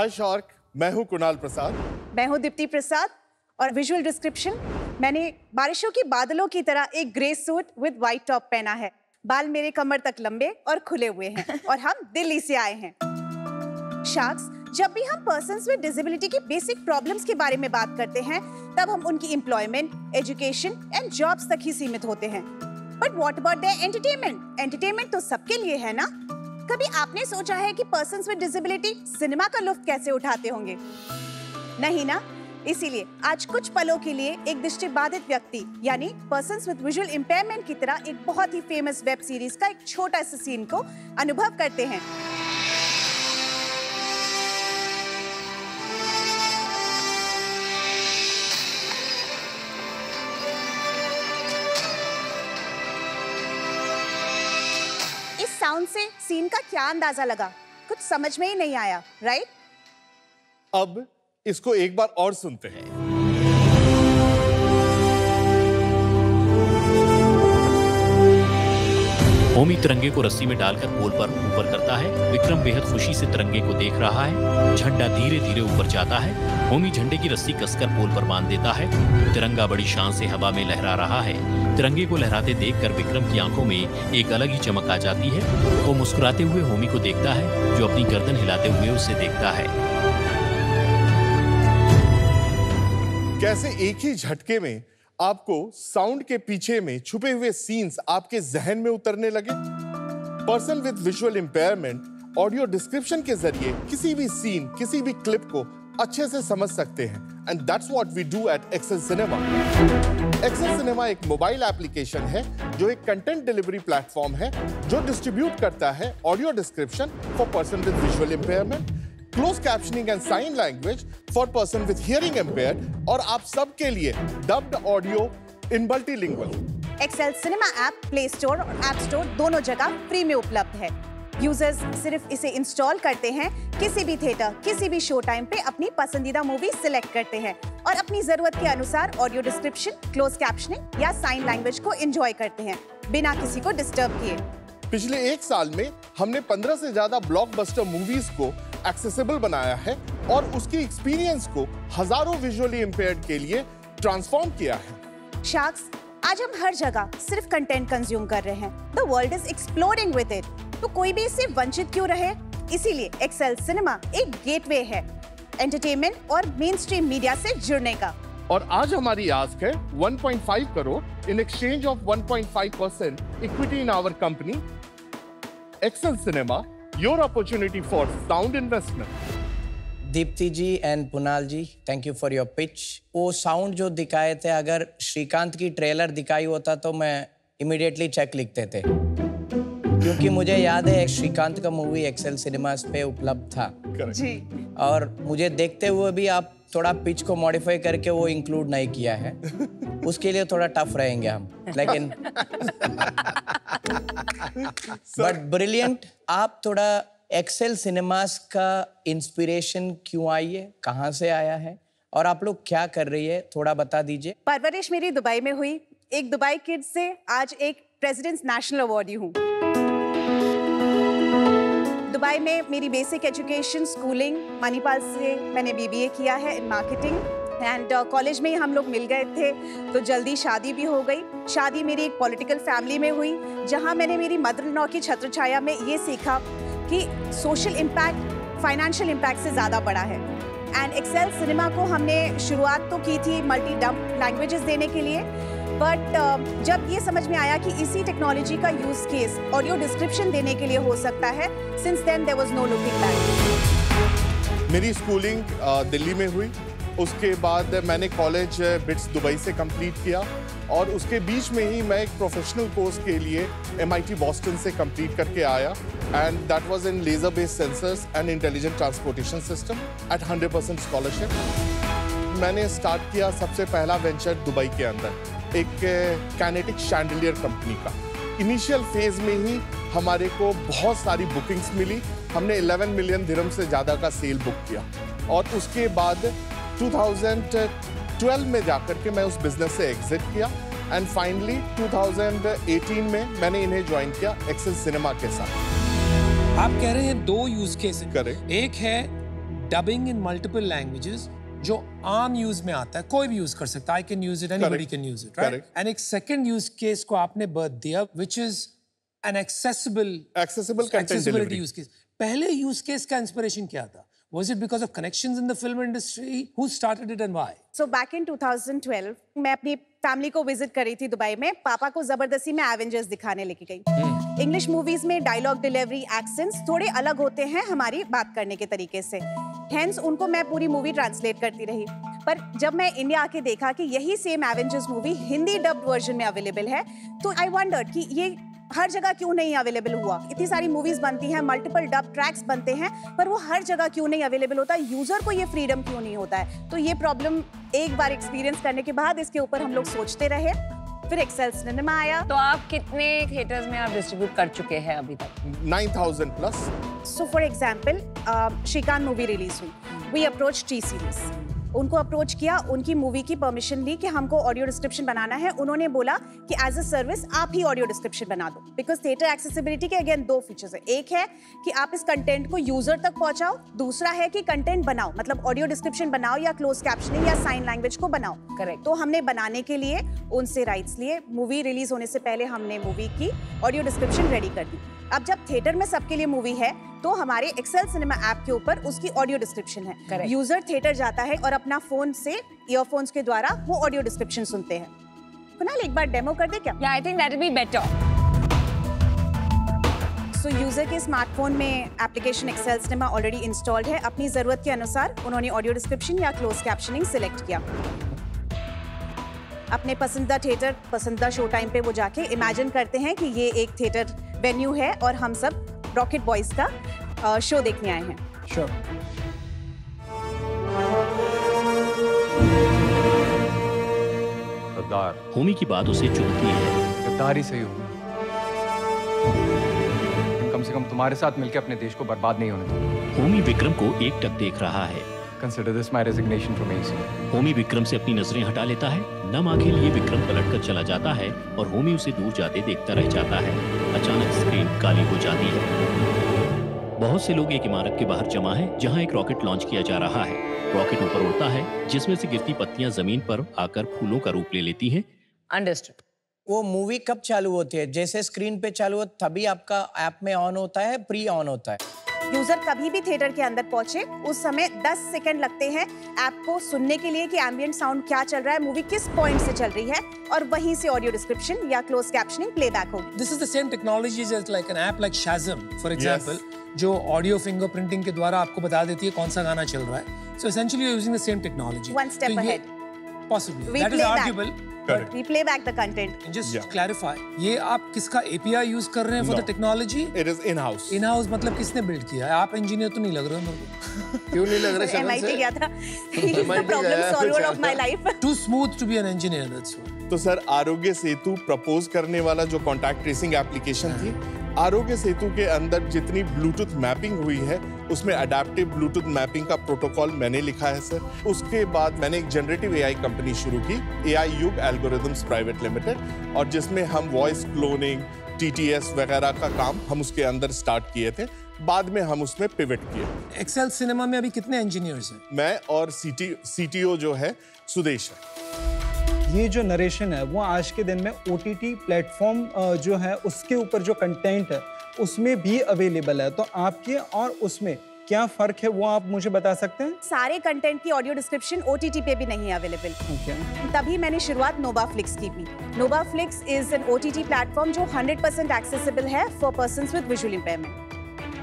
हाय shark, मैं हूं कुणाल प्रसाद। मैं हूं दीप्ति प्रसाद और विजुअल डिस्क्रिप्शन, मैंने बारिशों की बादलों की तरह एक grey suit with white top पहना है। बाल मेरे कमर तक लंबे और खुले हुए हैं और हम दिल्ली से आए हैं। शार्क्स, जब भी हम पर्सन्स विद डिसेबिलिटी की बेसिक प्रॉब्लम्स के बारे में बात करते हैं, तब हम उनकी एम्प्लॉयमेंट, एजुकेशन एंड जॉब्स तक ही सीमित होते हैं। But what about their entertainment? Entertainment तो सबके लिए है ना? कभी आपने सोचा है कि पर्सन्स विद डिसेबिलिटी सिनेमा का लुत्फ कैसे उठाते होंगे? नहीं ना? इसीलिए आज कुछ पलों के लिए एक दृष्टिबाधित व्यक्ति यानी पर्सन्स विद विजुअल इम्पेयरमेंट की तरह एक बहुत ही फेमस वेब सीरीज का एक छोटा सा सीन को अनुभव करते हैं। इस साउंड से सीन का क्या अंदाजा लगा? कुछ समझ में ही नहीं आया, राइट? अब इसको एक बार और सुनते हैं। होमी तिरंगे को रस्सी में डालकर पोल पर ऊपर करता है। विक्रम बेहद खुशी से तिरंगे को देख रहा है। झंडा धीरे धीरे ऊपर जाता है। होमी झंडे की रस्सी कसकर पोल पर बांध देता है। तिरंगा बड़ी शान से हवा में लहरा रहा है। तिरंगे को लहराते देखकर विक्रम की आंखों में एक अलग ही चमक आ जाती है। वो मुस्कुराते हुए होमी को देखता है, जो अपनी गर्दन हिलाते हुए उसे देखता है। कैसे एक ही झटके में आपको साउंड के पीछे में छुपे हुए सीन्स आपके जहन में उतरने लगे। Person with visual impairment audio description के जरिए किसी भी सीन, किसी भी क्लिप को अच्छे से समझ सकते हैं। And that's what we do at Excel Cinema. Excel Cinema एक मोबाइल एप्लीकेशन है जो एक कंटेंट डिलीवरी प्लेटफॉर्म है जो डिस्ट्रीब्यूट करता है audio description for person with visual impairment, close captioning and sign language for person with hearing impaired और आप सबके लिए dubbed audio in multilingual. Excel Cinema app play store और ऐप स्टोर दोनों जगह फ्री में उपलब्ध है। यूजर्स सिर्फ इसे इंस्टॉल करते हैं, किसी भी थिएटर, किसी भी शो टाइम पे अपनी पसंदीदा मूवी सिलेक्ट करते हैं और अपनी जरूरत के अनुसार ऑडियो डिस्क्रिप्शन, क्लोज कैप्शनिंग या साइन लैंग्वेज को एंजॉय करते हैं बिना किसी को डिस्टर्ब किए। पिछले एक साल में हमने 15 से ज्यादा ब्लॉकबस्टर मूवीज को एक्सेसिबल बनाया है और उसकी एक्सपीरियंस को हजारों विजुअली इंपेयर्ड के लिए ट्रांसफॉर्म किया है। शार्क्स, आज हम हर जगह सिर्फ कंटेंट कंज्यूम कर रहे हैं। The world is exploding with it, तो कोई भी इससे वंचित क्यों रहे? इसीलिए एक्सेल सिनेमा एक गेटवे है एंटरटेनमेंट और मेन स्ट्रीम मीडिया से जुड़ने का। और आज हमारी आस्क है 1.5 crore in exchange of 1.5% equity in our company Excel Cinema, your opportunity for sound investment. Deepti ji and Kunal ji, thank you for your pitch. वो साउंड जो दिखाए थे, अगर श्रीकांत की ट्रेलर दिखाई होता तो मैं इमीडिएटली चेक लिखते थे, क्योंकि मुझे याद है श्रीकांत का मूवी एक्सेल सिनेमास पे उपलब्ध था जी। और मुझे देखते हुए भी आप थोड़ा पिच को मॉडिफाई करके वो इंक्लूड नहीं किया है, उसके लिए थोड़ा टफ रहेंगे हम, लेकिन बट ब्रिलियंट। आप थोड़ा एक्सेल सिनेमास का इंस्पिरेशन क्यों आई है, कहाँ से आया है और आप लोग क्या कर रही है, थोड़ा बता दीजिए। परवरिश मेरी दुबई में हुई। एक दुबई किड से आज एक प्रेसिडेंट्स नेशनल अवार्डी हूँ। दुबई में मेरी बेसिक एजुकेशन, स्कूलिंग मणिपाल से मैंने बीबीए किया है इन मार्केटिंग एंड कॉलेज में ही हम लोग मिल गए थे तो जल्दी शादी भी हो गई। शादी मेरी एक पॉलिटिकल फैमिली में हुई जहां मैंने मेरी मदर इन लॉ की छत्रछाया में ये सीखा कि सोशल इम्पैक्ट फाइनेंशियल इम्पैक्ट से ज़्यादा बड़ा है। एंड एक्सेल सिनेमा को हमने शुरुआत तो की थी मल्टी डब लैंग्वेजेस देने के लिए, बट जब ये समझ में आया कि इसी टेक्नोलॉजी का यूज केस ऑडियो डिस्क्रिप्शन देने के लिए हो सकता है, since then there was no looking back. मेरी स्कूलिंग दिल्ली में हुई, उसके बाद मैंने कॉलेज बिट्स दुबई से कंप्लीट किया और उसके बीच में ही मैं एक प्रोफेशनल कोर्स के लिए MIT बॉस्टन से कंप्लीट करके आया and that was in laser based sensors and intelligent transportation system at 100% scholarship. मैंने स्टार्ट किया सबसे पहला वेंचर दुबई के अंदर एक काइनेटिक शैंडलियर कंपनी का। इनिशियल फेज में ही हमारे को बहुत सारी बुकिंग्स मिली, हमने 11 मिलियन दिरहम से ज़्यादा का सेल बुक किया और उसके बाद 2012 में जाकर के मैं उस बिजनेस से एग्जिट किया एंड फाइनली 2018 में मैंने इन्हें ज्वाइन किया एक्सेल सिनेमा के साथ। आप कह रहे हैं दो यूज केस करेक्ट। एक है डबिंग इन मल्टीपल लैंग्वेजेस जो आम यूज में आता है, कोई भी यूज कर सकता है, I can use it, anybody can use it, right? And एक सेकंड यूज केस को आपने बर्थ दिया which is an accessible content use case. पहले यूज केस का इंस्पिरेशन क्या था? Was it because of connections in the film industry? Who started it and why? So back in 2012, मैं अपनी family को विजिट कर रही थी दुबई में। पापा को जबरदस्ती में एवेंजर्स दिखाने लेके गई। इंग्लिश मूवीज में डायलॉग डिलीवरी, एक्सेंट्स थोड़े अलग होते हैं हमारी बात करने के तरीके से। हेंस उनको मैं पूरी मूवी ट्रांसलेट करती रही। पर जब मैं इंडिया आके देखा कि यही same Avengers movie Hindi dubbed version में अवेलेबल है, तो आई वंडर्ड कि ये हर जगह क्यों नहीं अवेलेबल हुआ। इतनी सारी मूवीज बनती हैं, मल्टीपल डब ट्रैक्स बनते हैं, पर वो हर जगह क्यों नहीं अवेलेबल होता, यूजर को ये फ्रीडम क्यों नहीं होता है। तो ये प्रॉब्लम एक बार एक्सपीरियंस करने के बाद इसके ऊपर हम लोग सोचते रहे। फिर एक्सेल सिनेमा आया। तो आप कितने थिएटर्स में आप डिस्ट्रीब्यूट कर चुके हैं अभी तक? 9,000 plus. So for example Srikanth movie release हुई, वी अप्रोच टी सीरीज, उनको अप्रोच किया, उनकी मूवी की परमिशन ली कि हमको ऑडियो डिस्क्रिप्शन बनाना है। उन्होंने बोला कि एज अ सर्विस आप ही ऑडियो डिस्क्रिप्शन बना दो, बिकॉज थिएटर एक्सेसिबिलिटी के अगेन 2 फीचर्स है। एक है कि आप इस कंटेंट को यूजर तक पहुंचाओ, दूसरा है कि कंटेंट बनाओ, मतलब ऑडियो डिस्क्रिप्शन बनाओ या क्लोज कैप्शनिंग या साइन लैंग्वेज को बनाओ। करेक्ट। तो हमने बनाने के लिए उनसे राइट्स लिए। मूवी रिलीज होने से पहले हमने मूवी की ऑडियो डिस्क्रिप्शन रेडी कर दी। अब जब थिएटर में सबके लिए मूवी है, तो हमारे एक्सेल सिनेमा ऐप के ऊपर उसकी ऑडियो डिस्क्रिप्शन है। Correct. यूजर थिएटर जाता है और अपना फोन से ईयरफोन्स के द्वारा वो ऑडियो डिस्क्रिप्शन सुनते हैं। कुणाल एक बार डेमो कर दे क्या? Yeah, I think that will be better. So user के स्मार्टफोन में application XL cinema already installed है। अपनी जरूरत के अनुसार उन्होंने ऑडियो डिस्क्रिप्शन या क्लोज कैप्शनिंग सिलेक्ट किया। अपने पसंदीदा थिएटर, पसंदीदा शो टाइम पे वो जाके इमेजिन करते हैं कि ये एक थिएटर वेन्यू है और हम सब रॉकेट बॉयज का शो देखने आए हैं। Sure. गद्दार। होमी की बात उसे चुभती है। गद्दार ही सही हो। कम से कम तुम्हारे साथ मिलकर अपने देश को बर्बाद नहीं होने दो। होमी विक्रम को एकटक देख रहा है। Consider this my resignation from AC. Homi Vikram से अपनी नजरें हटा लेता है। नम आंखें लिए विक्रम पलटकर चला जाता है और होमी उसे दूर जाते देखता रह जाता है। अचानक स्क्रीन काली हो जाती है। बहुत से लोग एक इमारत के बाहर जमा हैं, जहां एक रॉकेट लॉन्च किया जा रहा है। रॉकेट ऊपर उड़ता है, जिसमें से गिरती पत्तियां जमीन पर आकर फूलों का रूप ले लेती हैं। Understood. वो मूवी कब चालू होती है? जैसे स्क्रीन पे चालू हो तभी आपका ऐप में ऑन होता है, प्री ऑन होता है? यूजर कभी भी थिएटर के अंदर पहुंचे, उस समय 10 सेकंड लगते हैं ऐप को सुनने के लिए कि एम्बिएंट साउंड क्या चल रहा है, मूवी किस पॉइंट से चल रही है, और वहीं से ऑडियो डिस्क्रिप्शन या क्लोज कैप्शनिंग प्लेबैक होगी। This is the same technology as like an app like Shazam, for example, जो ऑडियो फिंगरप्रिंटिंग के द्वारा आपको बता देती है कौन सा गाना चल रहा है। So essentially you're using the same technology. One step ahead. Possibly. We That is play back. arguable. Correct. We play back the content. And just clarify, ये आप किसका API यूज कर रहे हैं for the technology? It is in-house. In-house मतलब किसने build किया है? आप इंजीनियर तो नहीं लग रहे हो मेरे को। क्यों नहीं लग रहा? MIT गया था। He is the problem solver of my life. Too smooth to be an engineer, that's why. तो सर, आरोग्य सेतु प्रपोज करने वाला जो कॉन्टैक्ट ट्रेसिंग एप्लीकेशन थी, आरोग्य सेतु के अंदर जितनी ब्लूटूथ मैपिंग हुई है, उसमें अडेप्टिव ब्लूटूथ मैपिंग का प्रोटोकॉल मैंने लिखा है सर। उसके बाद मैंने एक जनरेटिव AI कंपनी शुरू की, AI युग एल्गोरिथम्स प्राइवेट लिमिटेड, और जिसमें हम वॉइस क्लोनिंग, TTS वगैरह का काम हम उसके अंदर स्टार्ट किए थे। बाद में हम उसमें पिवट किए। एक्सेल सिनेमा में अभी कितने इंजीनियर्स हैं? मैं और CTO जो है सुदेश है। ये जो नरेशन है वो आज के दिन में OTT प्लेटफॉर्म जो है उसके ऊपर जो कंटेंट है उसमें भी अवेलेबल है। तो आपके और उसमें क्या फर्क है वो आप मुझे बता सकते हैं? सारे कंटेंट की ऑडियो डिस्क्रिप्शन OTT पे भी नहीं है अवेलेबल। तभी मैंने शुरुआत नोवाफ्लिक्स की भी। नोवाफ्लिक्स इज एन OTT प्लेटफॉर्म जो 100% एक्सेसिबल है for persons with visual impairment.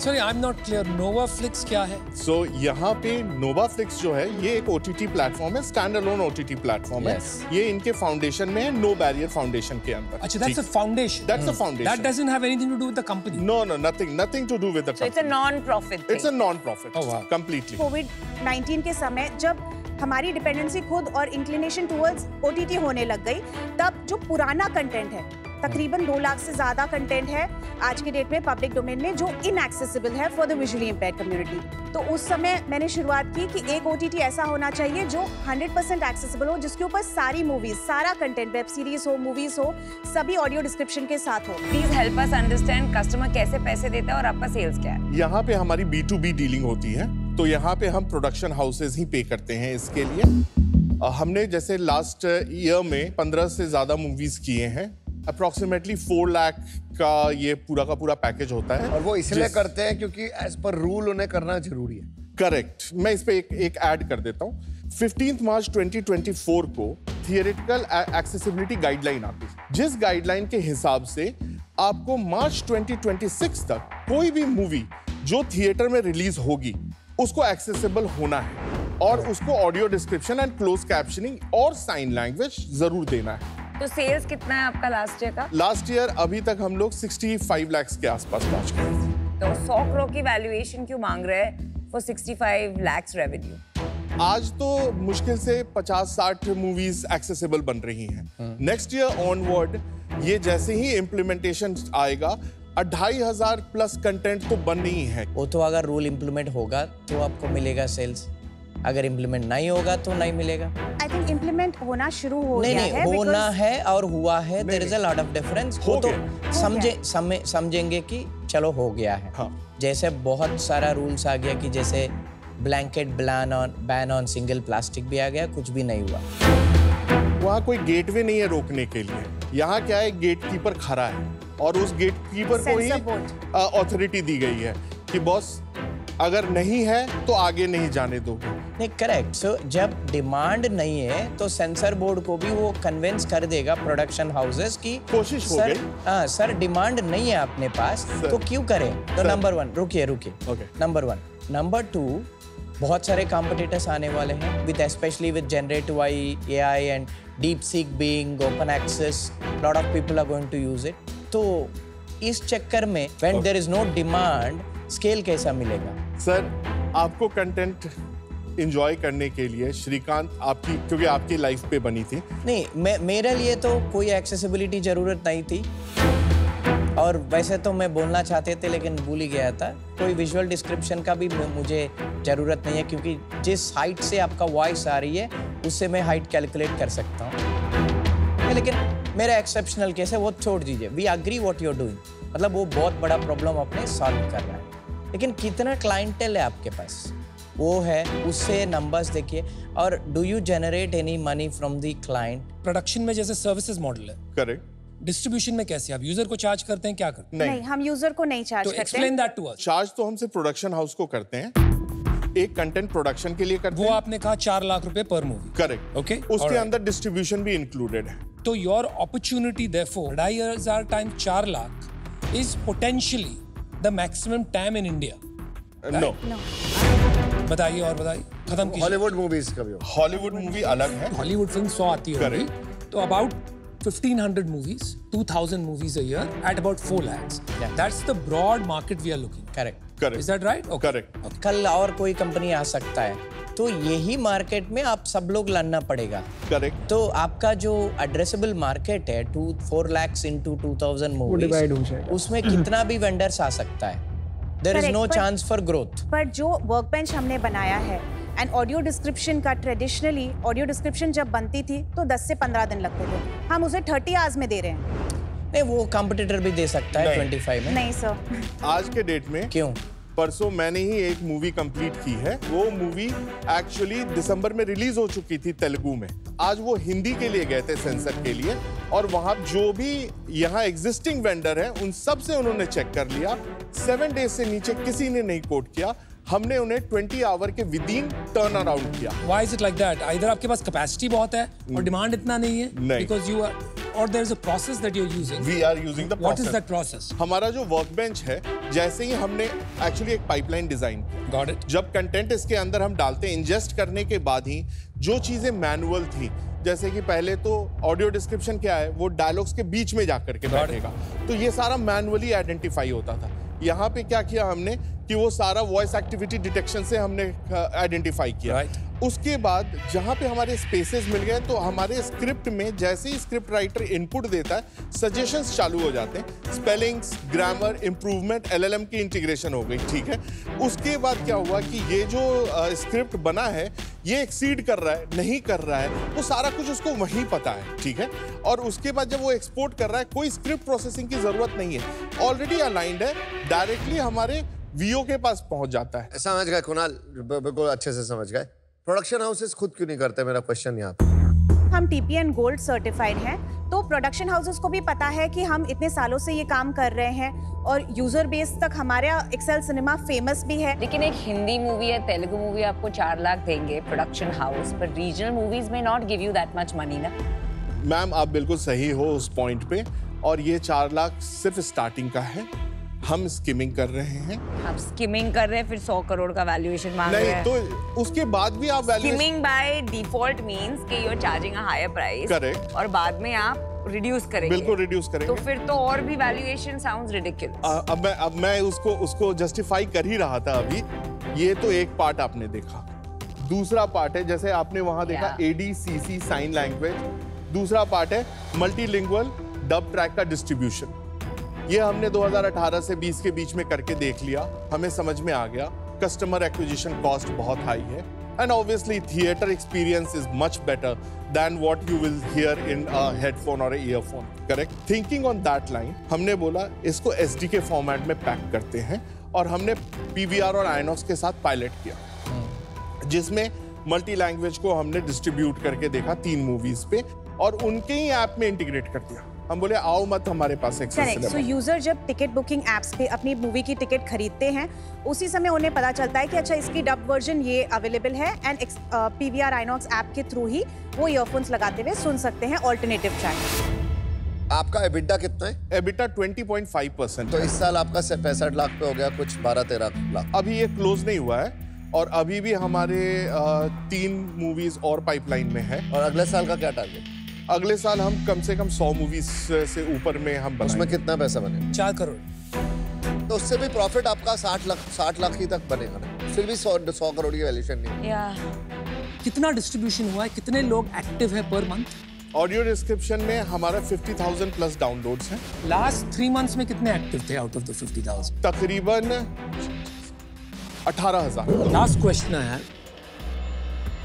Sorry, I'm not clear. NovaFlix क्या है? So यहाँ पे NovaFlix जो है ये एक OTT प्लेटफॉर्म है, स्टैंड अलोन OTT प्लेटफॉर्म है। ये इनके फाउंडेशन में है, नो बैरियर फाउंडेशन के अंदर। अच्छा, that's a foundation. That's a foundation. That doesn't have anything to do with the company. No, nothing to do with the So company. it's a non-profit thing. It's a non-profit. Oh, wow. Completely. कोविड-19 के समय जब हमारी dependency खुद और inclination towards OTT होने लग गई, तब जो पुराना कंटेंट है, तकरीबन 2 लाख से ज्यादा कंटेंट है आज के डेट में पब्लिक डोमेन में जो इनएक्सेसिबल है for the visually impaired community. तो उस समय मैंने शुरुआत की कि एक OTT ऐसा होना चाहिए जो 100% एक्सेसिबल हो, जिसके ऊपर सारी मूवीज, सारा कंटेंट, वेब सीरीज हो, मूवीज हो, सभी ऑडियो डिस्क्रिप्शन के साथ हो। Please help us understand customer कैसे पैसे देता है और आपका सेल्स क्या है? यहाँ पे हमारी B2B डीलिंग होती है, तो यहाँ पे हम प्रोडक्शन हाउसेज ही पे करते हैं इसके लिए। हमने जैसे लास्ट ईयर में 15 से ज़्यादा मूवीज किए हैं। अप्रॉक्सीमेटली 4 लाख का ये पूरा का पूरा पैकेज होता है। और वो इसलिए करते हैं क्योंकि एज पर रूल उन्हें करना जरूरी है। करेक्ट। मैं इस पे एक ऐड कर देता हूँ। 15 मार्च 2024 को थियोरेटिकल एक्सेसिबिलिटी गाइडलाइन आती है, जिस गाइडलाइन के हिसाब से आपको मार्च 2026 तक कोई भी मूवी जो थिएटर में रिलीज होगी उसको एक्सेसिबल होना है और उसको audio description and close captioning और साइन लैंग्वेज जरूर देना है। तो सेल्स कितना है आपका लास्ट ईयर का? लास्ट ईयर अभी तक हम लोग 65 लाख के आसपास पहुंच गए थे। तो 100 करोड़ की वैल्यूएशन क्यों मांग रहे हैं फॉर 65 लाख रेवेन्यू? आज तो मुश्किल से 50-60 मूवीज एक्सेसिबल बन रही हैं। नेक्स्ट ईयर ऑनवर्ड ये जैसे ही इम्प्लीमेंटेशन आएगा 2500 प्लस कंटेंट तो बन ही है। वो तो अगर रूल इम्प्लीमेंट होगा तो आपको मिलेगा सेल्स, अगर इम्प्लीमेंट नहीं होगा तो नहीं मिलेगा। आई थिंक इम्प्लीमेंट होना शुरू हो गया है। नहीं, होना है और हुआ है। There is a lot of difference. वो तो समझेंगे कि चलो हो गया है। हाँ। जैसे बहुत सारा रूल्स आ गया कि जैसे blanket ban on single plastic भी आ गया, कुछ भी नहीं हुआ। वहाँ कोई गेटवे नहीं है रोकने के लिए। यहाँ क्या है, गेट कीपर खड़ा है और उस गेट कीपर को ही अथॉरिटी दी गई है कि बॉस अगर नहीं है तो आगे नहीं जाने दो। नहीं, करेक्ट। सो जब डिमांड नहीं है तो सेंसर बोर्ड को भी वो कन्विंस कर देगा प्रोडक्शन हाउसेस की कोशिश हो गई। हाँ सर, डिमांड नहीं है अपने पास तो क्यों करें। तो नंबर 1 रुकिए नंबर 1। नंबर 2, बहुत सारे कॉम्पिटिटर्स आने वाले हैं with specially with generative AI and DeepSeek being open access, lot of people are going to use it. तो इस चक्कर में when there is no demand, scale कैसा मिलेगा? सर, आपको कंटेंट एंजॉय करने के लिए श्रीकांत आपकी, क्योंकि आपकी लाइफ पे बनी थी। नहीं, मेरे लिए तो कोई एक्सेसिबिलिटी जरूरत नहीं थी और वैसे तो मैं बोलना चाहते थे लेकिन भूल ही गया था। कोई विजुअल डिस्क्रिप्शन का भी मुझे जरूरत नहीं है क्योंकि जिस हाइट से आपका वॉइस आ रही है उससे मैं हाइट कैलकुलेट कर सकता हूँ। लेकिन मेरा एक्सेप्शनल केस है, वो छोड़ दीजिए। We agree what you are doing, मतलब वो बहुत बड़ा प्रॉब्लम अपने सॉल्व कर रहा है। लेकिन कितना क्लाइंटेल है आपके पास, वो है, उससे नंबर्स देखिए। और do you generate any money from the client? Production में जैसे सर्विसेज मॉडल है, करेक्ट। डिस्ट्रीब्यूशन में कैसे आप यूजर को चार्ज करते हैं, क्या करते हैं? नहीं, हम यूजर को नहीं चार्ज तो करते। Explain that to us. Charge तो हमसे प्रोडक्शन हाउस को करते हैं, एक कंटेंट प्रोडक्शन के लिए करते वो हैं। आपने कहा 4 लाख रुपए पर मूवी। करेक्ट। ओके, उसके अंदर डिस्ट्रीब्यूशन भी इंक्लूडेड है। तो your opportunity therefore 2500 time 4 lakh is potentially the maximum time in India. No. बताइए और बताइए, खत्म कीजिए। हॉलीवुड मूवीज का भी हॉलीवुड मूवी अलग है। हॉलीवुड फिल्म 100 आती है, तो about 1500 movies, 2000 movies a year at about 4 lakhs. Yeah. That's the broad market we are looking. Correct. Correct. Is that right? Okay. Correct. कल और कोई कंपनी आ सकता है, तो यही मार्केट में आप सब लोग लड़ना पड़ेगा। करेक्ट। तो आपका जो एड्रेसेबल मार्केट है 4 lakhs into 2000 divide हो मूवीज, जाएगा। उसमें कितना भी वेंडर्स आ सकता है। There is Correct, no but- chance for growth. पर जो वर्कबेंच हमने बनाया है एंड ऑडियो डिस्क्रिप्शन का, ट्रेडिशनली ऑडियो डिस्क्रिप्शन जब बनती थी तो 10 से 15 दिन लगते थे, हम उसे 30 आवर्स में दे रहे हैं। नहीं, वो कंपटीटर भी दे सकता है 25 में। नहीं सर। आज के डेट में क्यों? परसों मैंने ही एक मूवी कंप्लीट की है। वो मूवी एक्चुअली दिसंबर में रिलीज हो चुकी थी तेलुगु में। आज वो हिंदी के लिए गए थे सेंसर के लिए और वहां जो भी यहाँ एग्जिस्टिंग वेंडर है उन सब से उन्होंने चेक कर लिया। 7 डेज से नीचे किसी ने नहीं कोट किया। हमने उन्हें 20 आवर के विदिन टर्न अराउंड किया। Why is it like that? Either आपके पास कैपेसिटी बहुत है और डिमांड इतना नहीं है, नहीं। because you are, or there is a process that you're using. We are using the What is process. that process? हमारा जो वर्कबेंच है, जैसे ही हमने एक्चुअली एक पाइपलाइन डिजाइन की। Got it. जब कंटेंट इसके अंदर हम डालते हैं, इंजेस्ट करने के बाद ही जो चीजें मैनुअल थी, जैसे कि पहले तो ऑडियो डिस्क्रिप्शन क्या है, वो डायलॉग्स के बीच में जाकर के बैठेगा, तो ये सारा मैनुअली आइडेंटिफाई होता था। यहाँ पे क्या किया हमने कि वो सारा वॉइस एक्टिविटी डिटेक्शन से हमने आइडेंटिफाई किया। Right. उसके बाद जहाँ पे हमारे स्पेसेस मिल गए तो हमारे स्क्रिप्ट में जैसे ही स्क्रिप्ट राइटर इनपुट देता है, सजेशंस चालू हो जाते हैं। स्पेलिंग्स, ग्रामर, इंप्रूवमेंट, LLM की इंटीग्रेशन हो गई। ठीक है, उसके बाद क्या हुआ कि ये जो स्क्रिप्ट बना है ये एक्सीड कर रहा है, नहीं कर रहा है, वो सारा कुछ उसको वहीं पता है। ठीक है, और उसके बाद जब वो एक्सपोर्ट कर रहा है, कोई स्क्रिप्ट प्रोसेसिंग की जरूरत नहीं है, ऑलरेडी अलाइंड है, डायरेक्टली हमारे वीओ के पास पहुंच जाता है। समझ गए कुणाल, बिल्कुल अच्छे से समझ गए। प्रोडक्शन हाउसेस खुद क्यों नहीं करते, मेरा क्वेश्चन यहाँ पे। हम TPN गोल्ड सर्टिफाइड हैं, तो प्रोडक्शन हाउसेस को भी पता है कि हम इतने सालों से ये काम कर रहे हैं और यूजर बेस तक हमारा एक्सेल सिनेमा फेमस भी है। लेकिन एक हिंदी मूवी या तेलुगु मूवी आपको 4 लाख देंगे प्रोडक्शन हाउस, पर रीजनल मूवीज में not give you that much money ना। मैम आप बिल्कुल सही हो उस पॉइंट पे, और ये 4 लाख सिर्फ स्टार्टिंग का है। हम स्किमिंग कर रहे हैं। आप स्किमिंग कर रहे हैं, फिर 100 करोड़ का वैल्यूएशन मांग रहे हैं। नहीं तो उसके बाद भी आप स्किमिंग बाय डिफॉल्ट मींस कि you are charging a higher price. Correct. और बाद में आप रिड्यूस करेंगे। बिल्कुल रिड्यूस करेंगे। तो फिर तो और भी वैल्यूएशन साउंड्स रिडिकुलस। अब मैं उसको जस्टिफाई कर ही रहा था अभी। ये तो एक पार्ट आपने देखा, दूसरा पार्ट है जैसे आपने वहां देखा ADCC साइन लैंग्वेज, दूसरा पार्ट है मल्टीलिंगुअल डब ट्रैक का डिस्ट्रीब्यूशन। ये हमने 2018 से 20 के बीच में करके देख लिया, हमें समझ में आ गया कस्टमर एक्विजिशन कॉस्ट बहुत हाई है, and obviously theatre experience is much better than what you will hear in a headphone और earphone. Correct. Thinking on that line हमने बोला इसको SD के फॉर्मेट में पैक करते हैं, और हमने PVR और आइनॉक्स के साथ पायलट किया, जिसमें मल्टी लैंग्वेज को हमने डिस्ट्रीब्यूट करके देखा 3 मूवीज पे, और उनके ही ऐप में इंटीग्रेट कर दिया। हम बोले आओ मत हमारे पास एक्सेस सिनेमा। सो यूजर जब टिकट बुकिंग एप्स पे अपनी मूवी की टिकट खरीदते हैं, उसी समय उन्हें पता चलता है कि अच्छा इसकी डब वर्जन ये अवेलेबल है, एंड PVR आइनॉक्स ऐप के थ्रू ही वो ईयरफोन्स लगाते हुए सुन सकते हैं ऑल्टरनेटिव ट्रैक। आपका एबिटा कितना है? एबिटा 20.5%। तो इस साल आपका 65 लाख पे हो गया, कुछ 12-13 लाख। अभी ये क्लोज नहीं हुआ है, और अभी भी हमारे 3 मूवीज और पाइपलाइन में है। और अगले साल का क्या टारगेट? अगले साल हम कम से कम 100 मूवीज से ऊपर में हम बनाएंगे। उसमें कितना पैसा बनेगा? 4 करोड़। तो उससे भी प्रॉफिट आपका 60 लाख ही तक बनेगा ना, फिर भी 100 करोड़ की वैल्यूएशन नहीं। कितना डिस्ट्रीब्यूशन हुआ है, कितने लोग एक्टिव है पर मंथ? ऑडियो डिस्क्रिप्शन में हमारा 50,000 प्लस डाउनलोड्स हैं। लास्ट 3 मंथ्स में कितने एक्टिव थे आउट ऑफ द 50,000? तकरीबन 18,000। लास्ट क्वेश्चन है यार,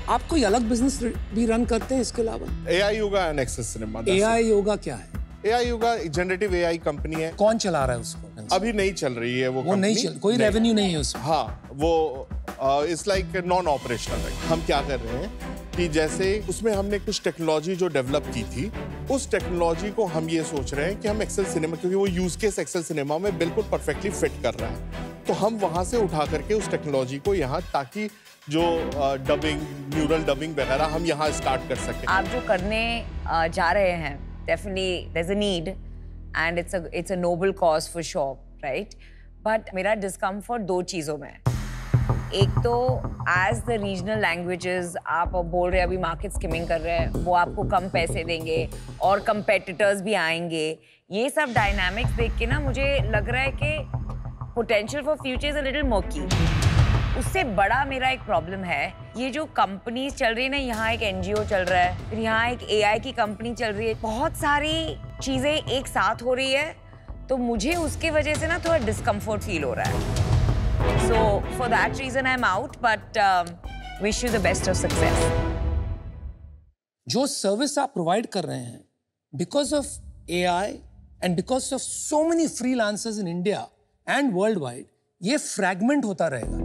आप कोई अलग बिजनेस भी रन करते हैं इसके अलावा? AI Yoga and access cinema. AI Yoga क्या है? AI Yoga generative AI company है। कौन चला रहा है उसको? अभी नहीं चल रही है वो नहीं चल, कोई रेवेन्यू नहीं है उसमें। हाँ, वो इट्स लाइक नॉन ऑपरेशनल। हम क्या कर रहे हैं कि जैसे उसमें हमने कुछ टेक्नोलॉजी जो डेवलप की थी, उस टेक्नोलॉजी को हम ये सोच रहे हैं कि हम एक्सेल सिनेमा, क्योंकि वो यूज केस एक्सेल सिनेमा में बिल्कुल परफेक्टली फिट कर रहा है, तो हम वहां से उठा करके उस टेक्नोलॉजी को यहाँ, ताकि जो डबिंग, न्यूरल डबिंग वगैरह हम यहाँ स्टार्ट कर सकें। आप जो करने जा रहे हैं, definitely there is a need and it's a noble cause for sure, right? But मेरा डिस्कम्फर्ट 2 चीज़ों में है। एक तो एज द रीजनल लैंग्वेजेस आप बोल रहे हैं, अभी मार्केट स्किमिंग कर रहे हैं, वो आपको कम पैसे देंगे और कंपेटिटर्स भी आएंगे। ये सब डायनामिक्स देख के ना मुझे लग रहा है कि potential for future is a little murky. उससे बड़ा मेरा एक प्रॉब्लम है, ये जो कंपनीज चल रही है ना, यहाँ एक NGO चल रहा है, फिर यहाँ एक AI की कंपनी चल रही है, बहुत सारी चीजें एक साथ हो रही है, तो मुझे उसकी वजह से ना थोड़ा डिस्कम्फर्ट फील हो रहा है। So for that reason I'm out, but wish you the best of success. जो सर्विस आप प्रोवाइड कर रहे हैं, because of AI and because of so many freelancers in India and worldwide, ये fragment होता रहेगा,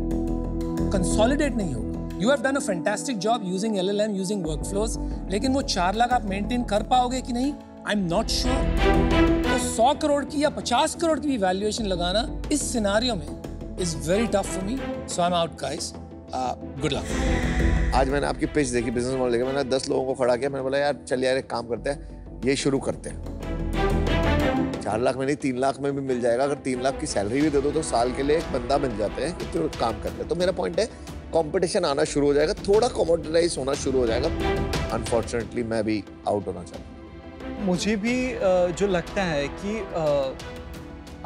consolidate नहीं होगा। You have done a fantastic job using LLM, using workflows, लेकिन वो 4 लाख आप मेंटेन कर पाओगे कि नहीं, I'm not sure। तो 100 करोड़ की या 50 करोड़ की भी वैल्यूएशन लगाना इस सिनारियो में is very tough for me, so I'm out, guys. Good luck. आज मैंने आपकी पिच देखी, बिजनेस मॉडल देखा, मैंने 10 लोगों को खड़ा किया, मैंने बोला यार चल यार एक काम करते हैं, ये शुरू करते हैं। 4 लाख में नहीं, 3 लाख में भी मिल जाएगा। अगर 3 लाख की सैलरी भी दे दो तो साल के लिए एक बंदा बन जाते हैं कि जो काम करते हैं। तो मेरा पॉइंट है, कंपटीशन आना शुरू हो जाएगा, थोड़ा कमोडिटाइज होना शुरू हो जाएगा। अनफॉर्चुनेटली मैं भी आउट होना चाहता हूँ। मुझे भी जो लगता है कि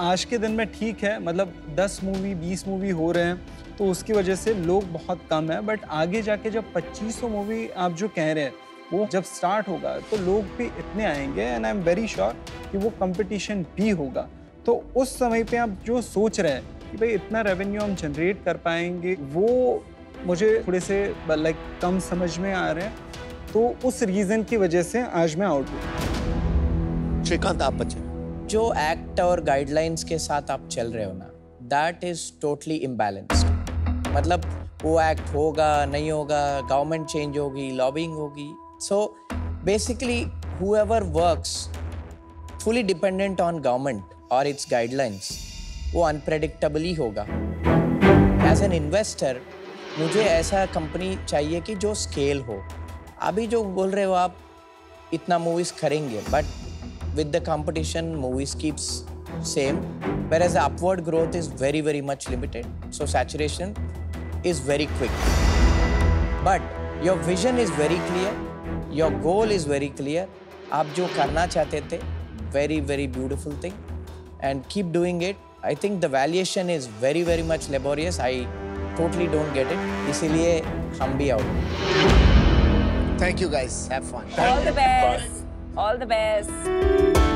आज के दिन में ठीक है, मतलब 10 मूवी 20 मूवी हो रहे हैं, तो उसकी वजह से लोग बहुत कम है, बट आगे जाके जब 2500 मूवी आप जो कह रहे हैं वो जब स्टार्ट होगा तो लोग भी इतने आएंगे, and I am very sure कि वो कंपटीशन भी होगा। तो उस समय पे आप जो सोच रहे हैं कि भाई इतना रेवेन्यू हम जनरेट कर पाएंगे, वो मुझे थोड़े से लाइक कम समझ में आ रहे हैं। तो उस रीज़न की वजह से आज मैं आउट हूँ। श्रीकांत, आप बचे। जो एक्ट और गाइडलाइंस के साथ आप चल रहे हो ना, that is totally imbalanced. मतलब वो एक्ट होगा नहीं होगा, गवर्नमेंट चेंज होगी, लॉबिंग होगी. So basically whoever works fully dependent on government or its guidelines, वो unpredictable ही होगा. As an investor, मुझे ऐसा कंपनी चाहिए कि जो स्केल हो. अभी जो बोल रहे हो आप, इतना मूवीज करेंगे, but with the competition movies keeps same, whereas the upward growth is very very much limited, so saturation is very quick. But your vision is very clear, your goal is very clear. आप जो करना चाहते थे, very very beautiful thing, and keep doing it. I think the valuation is very very much laborious. I totally don't get it. इसीलिए हम भी out. Thank you guys. Have fun. All the best. All the best.